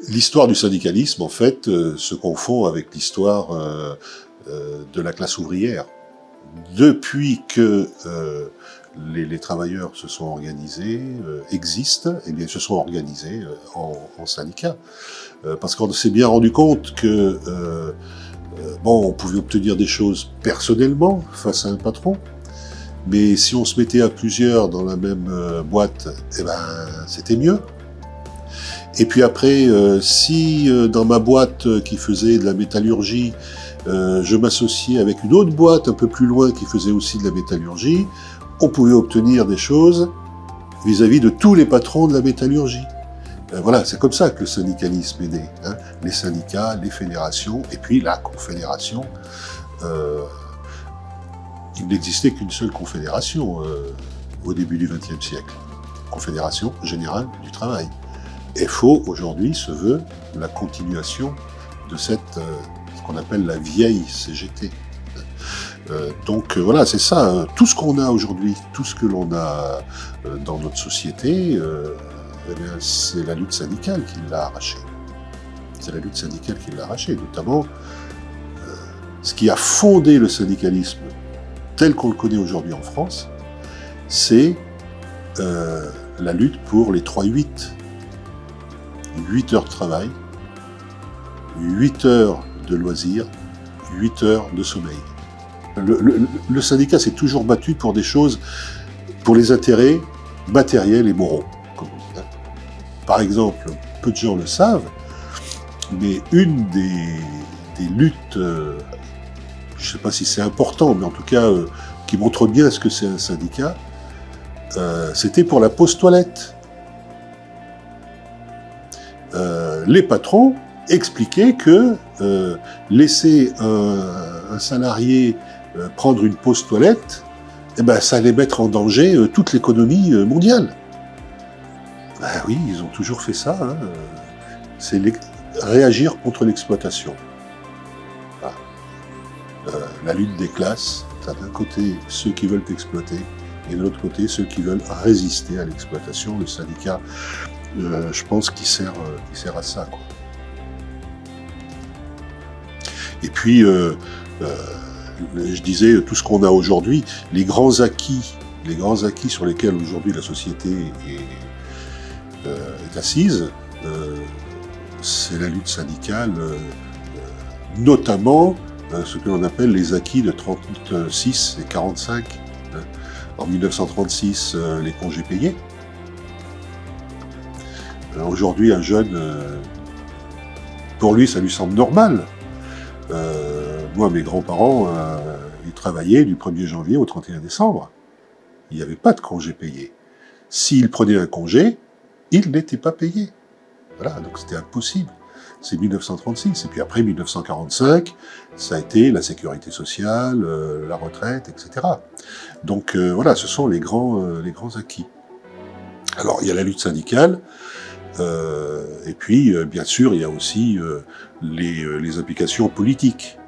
L'histoire du syndicalisme, en fait, se confond avec l'histoire de la classe ouvrière. Depuis que les travailleurs se sont organisés, existent, et bien se sont organisés en syndicats. Parce qu'on s'est bien rendu compte que bon, on pouvait obtenir des choses personnellement face à un patron, mais si on se mettait à plusieurs dans la même boîte, eh ben, c'était mieux. Et puis après, si dans ma boîte qui faisait de la métallurgie, je m'associais avec une autre boîte un peu plus loin qui faisait aussi de la métallurgie, on pouvait obtenir des choses vis-à-vis de tous les patrons de la métallurgie. Voilà, c'est comme ça que le syndicalisme est né. Hein. Les syndicats, les fédérations, et puis la confédération. Il n'existait qu'une seule confédération au début du XXe siècle. Confédération Générale du Travail. FO, aujourd'hui, se veut la continuation de cette, ce qu'on appelle la vieille CGT. Donc voilà, c'est ça. Tout ce qu'on a aujourd'hui, tout ce que l'on a dans notre société, c'est la lutte syndicale qui l'a arraché. C'est la lutte syndicale qui l'a arraché, notamment ce qui a fondé le syndicalisme tel qu'on le connaît aujourd'hui en France, c'est la lutte pour les 3-8. 8 heures de travail, 8 heures de loisirs, 8 heures de sommeil. Le syndicat s'est toujours battu pour des choses, pour les intérêts matériels et moraux. Par exemple, peu de gens le savent, mais une des luttes, je ne sais pas si c'est important, mais en tout cas, qui montre bien ce que c'est un syndicat, c'était pour la pause toilette. Les patrons expliquaient que laisser un salarié prendre une pause toilette, eh ben, ça allait mettre en danger toute l'économie mondiale. Ben oui, ils ont toujours fait ça. Hein. C'est réagir contre l'exploitation. Voilà. La lutte des classes, t'as d'un côté ceux qui veulent exploiter, et de l'autre côté ceux qui veulent résister à l'exploitation. Le syndicat, je pense qu'il sert à ça, quoi. Et puis, je disais, tout ce qu'on a aujourd'hui, les grands acquis sur lesquels aujourd'hui la société est assise, c'est la lutte syndicale, notamment ce que l'on appelle les acquis de 36 et 45. En 1936, les congés payés. Aujourd'hui, un jeune, pour lui, ça lui semble normal. Moi, mes grands-parents, ils travaillaient du 1er janvier au 31 décembre. Il n'y avait pas de congé payé. S'ils prenaient un congé, il n'était pas payé. Voilà, donc c'était impossible. C'est 1936. Et puis après, 1945, ça a été la sécurité sociale, la retraite, etc. Donc voilà, ce sont les grands acquis. Alors, il y a la lutte syndicale, et puis, bien sûr, il y a aussi les implications politiques.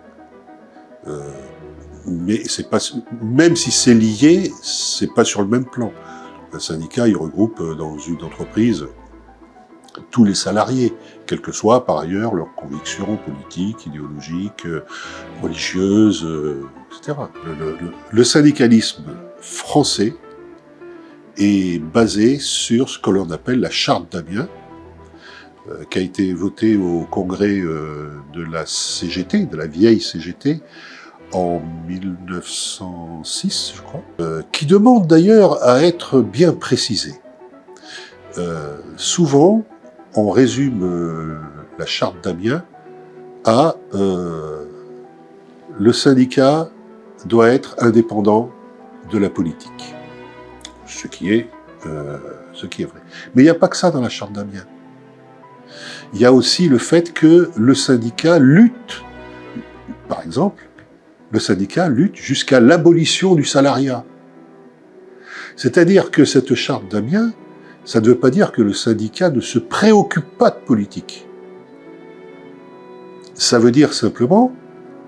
Mais c'est pas, même si c'est lié, c'est pas sur le même plan. Un syndicat, il regroupe dans une entreprise tous les salariés, quelles que soient par ailleurs leurs convictions politiques, idéologiques, religieuses, etc. Le syndicalisme français est basé sur ce que l'on appelle la charte d'Amiens, qui a été votée au congrès de la CGT, de la vieille CGT, en 1906, je crois, qui demande d'ailleurs à être bien précisée. Souvent, on résume la charte d'Amiens à le syndicat doit être indépendant de la politique, ce qui est vrai. Mais il n'y a pas que ça dans la charte d'Amiens. Il y a aussi le fait que le syndicat lutte, par exemple, le syndicat lutte jusqu'à l'abolition du salariat. C'est-à-dire que cette charte d'Amiens, ça ne veut pas dire que le syndicat ne se préoccupe pas de politique. Ça veut dire simplement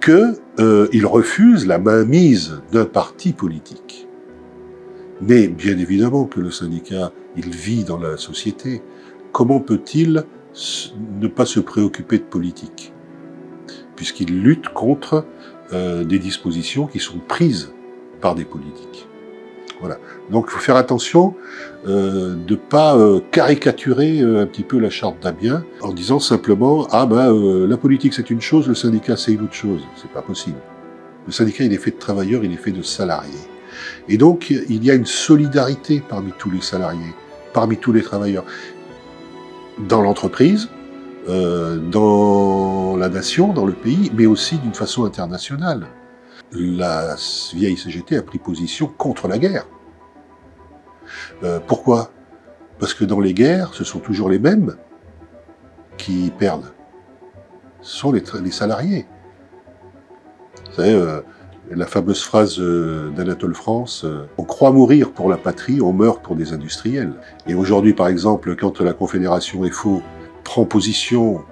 qu'il refuse la mainmise d'un parti politique. Mais bien évidemment que le syndicat, il vit dans la société. Comment peut-il ne pas se préoccuper de politique, puisqu'il lutte contre des dispositions qui sont prises par des politiques. Voilà. Donc il faut faire attention de ne pas caricaturer un petit peu la charte d'Amiens en disant simplement « Ah la politique c'est une chose, le syndicat c'est une autre chose ». C'est pas possible. Le syndicat il est fait de travailleurs, il est fait de salariés. Et donc il y a une solidarité parmi tous les salariés, parmi tous les travailleurs, dans l'entreprise, dans la nation, dans le pays, mais aussi d'une façon internationale. La vieille CGT a pris position contre la guerre. Pourquoi? Parce que dans les guerres, ce sont toujours les mêmes qui perdent. Ce sont les salariés. Vous savez, la fameuse phrase d'Anatole France, on croit mourir pour la patrie, on meurt pour des industriels. Et aujourd'hui, par exemple, quand la Confédération FO prend position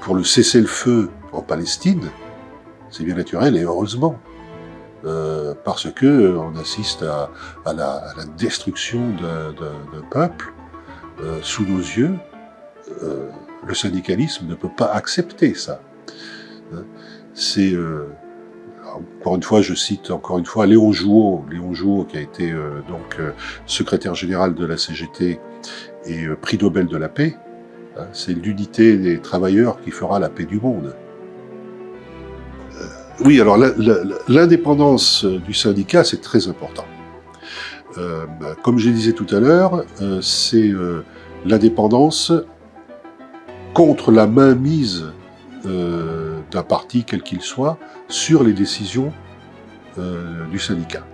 pour le cessez-le-feu en Palestine, c'est bien naturel et heureusement, parce que on assiste à la destruction d'un peuple sous nos yeux. Le syndicalisme ne peut pas accepter ça. C'est encore une fois, je cite encore une fois Léon Jouot, qui a été secrétaire général de la CGT et prix Nobel de la paix. C'est l'unité des travailleurs qui fera la paix du monde. Oui, alors l'indépendance du syndicat, c'est très important. Comme je disais tout à l'heure, c'est l'indépendance contre la mainmise d'un parti, quel qu'il soit, sur les décisions du syndicat.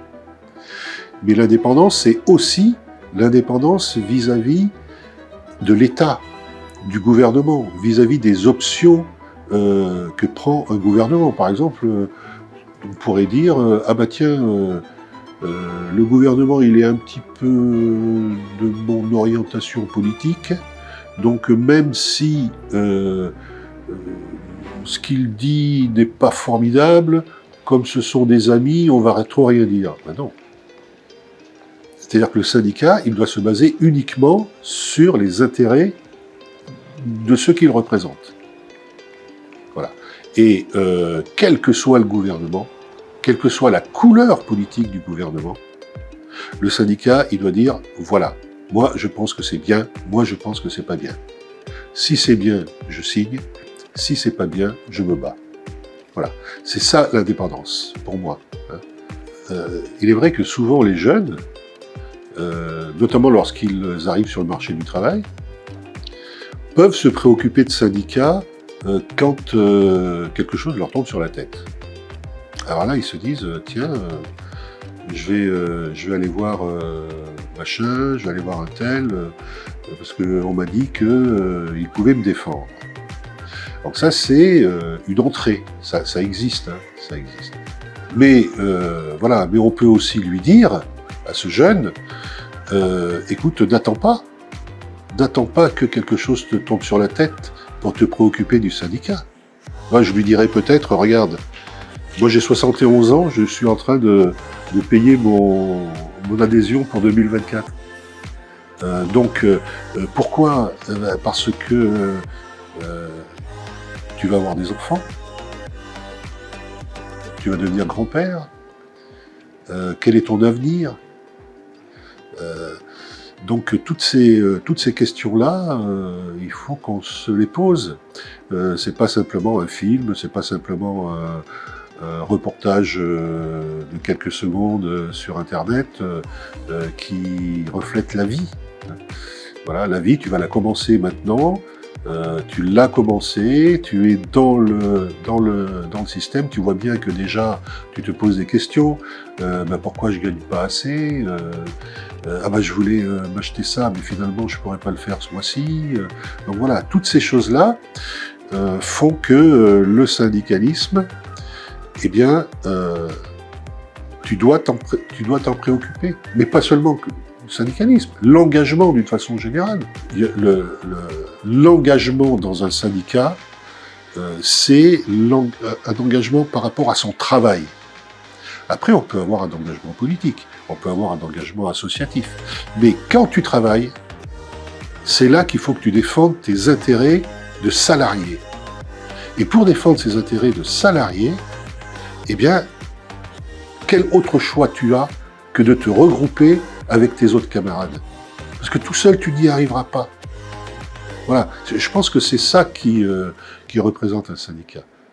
Mais l'indépendance, c'est aussi l'indépendance vis-à-vis de l'État, du gouvernement, vis-à-vis des options que prend un gouvernement. Par exemple, on pourrait dire ah bah tiens, le gouvernement il est un petit peu de mon orientation politique, donc même si ce qu'il dit n'est pas formidable, comme ce sont des amis, on va trop rien dire. Ben non. C'est-à-dire que le syndicat, il doit se baser uniquement sur les intérêts de ceux qu'il représente. Voilà. Et quel que soit le gouvernement, quelle que soit la couleur politique du gouvernement, le syndicat, il doit dire, voilà, moi je pense que c'est bien, moi je pense que c'est pas bien. Si c'est bien, je signe, si c'est pas bien, je me bats. Voilà. C'est ça l'indépendance, pour moi. Il est vrai que souvent les jeunes, notamment lorsqu'ils arrivent sur le marché du travail, peuvent se préoccuper de syndicats quand quelque chose leur tombe sur la tête. Alors là, ils se disent, tiens, je vais aller voir machin, je vais aller voir un tel, parce qu'on m'a dit qu'il pouvait me défendre. Donc ça, c'est une entrée, ça existe, hein, ça existe. Mais voilà, mais on peut aussi lui dire à ce jeune, écoute, n'attends pas que quelque chose te tombe sur la tête pour te préoccuper du syndicat. Moi, je lui dirais peut-être, regarde, moi j'ai 71 ans, je suis en train de payer mon adhésion pour 2024. Donc, pourquoi? Parce que tu vas avoir des enfants, tu vas devenir grand-père, quel est ton avenir? Donc toutes ces questions-là, il faut qu'on se les pose. C'est pas simplement un film, c'est pas simplement un reportage de quelques secondes sur Internet qui reflète la vie. Voilà, la vie, tu vas la commencer maintenant. Tu l'as commencé, tu es dans le système, tu vois bien que déjà tu te poses des questions, pourquoi je gagne pas assez, je voulais m'acheter ça, mais finalement je pourrais pas le faire ce mois-ci. Donc voilà, toutes ces choses-là font que le syndicalisme, eh bien, tu dois t'en préoccuper, mais pas seulement que le syndicalisme, l'engagement d'une façon générale. L'engagement dans un syndicat, c'est un engagement par rapport à son travail. Après, on peut avoir un engagement politique, on peut avoir un engagement associatif. Mais quand tu travailles, c'est là qu'il faut que tu défendes tes intérêts de salarié. Et pour défendre ces intérêts de salarié, eh bien, quel autre choix tu as que de te regrouper avec tes autres camarades? Parce que tout seul, tu n'y arriveras pas. Voilà, je pense que c'est ça qui représente un syndicat.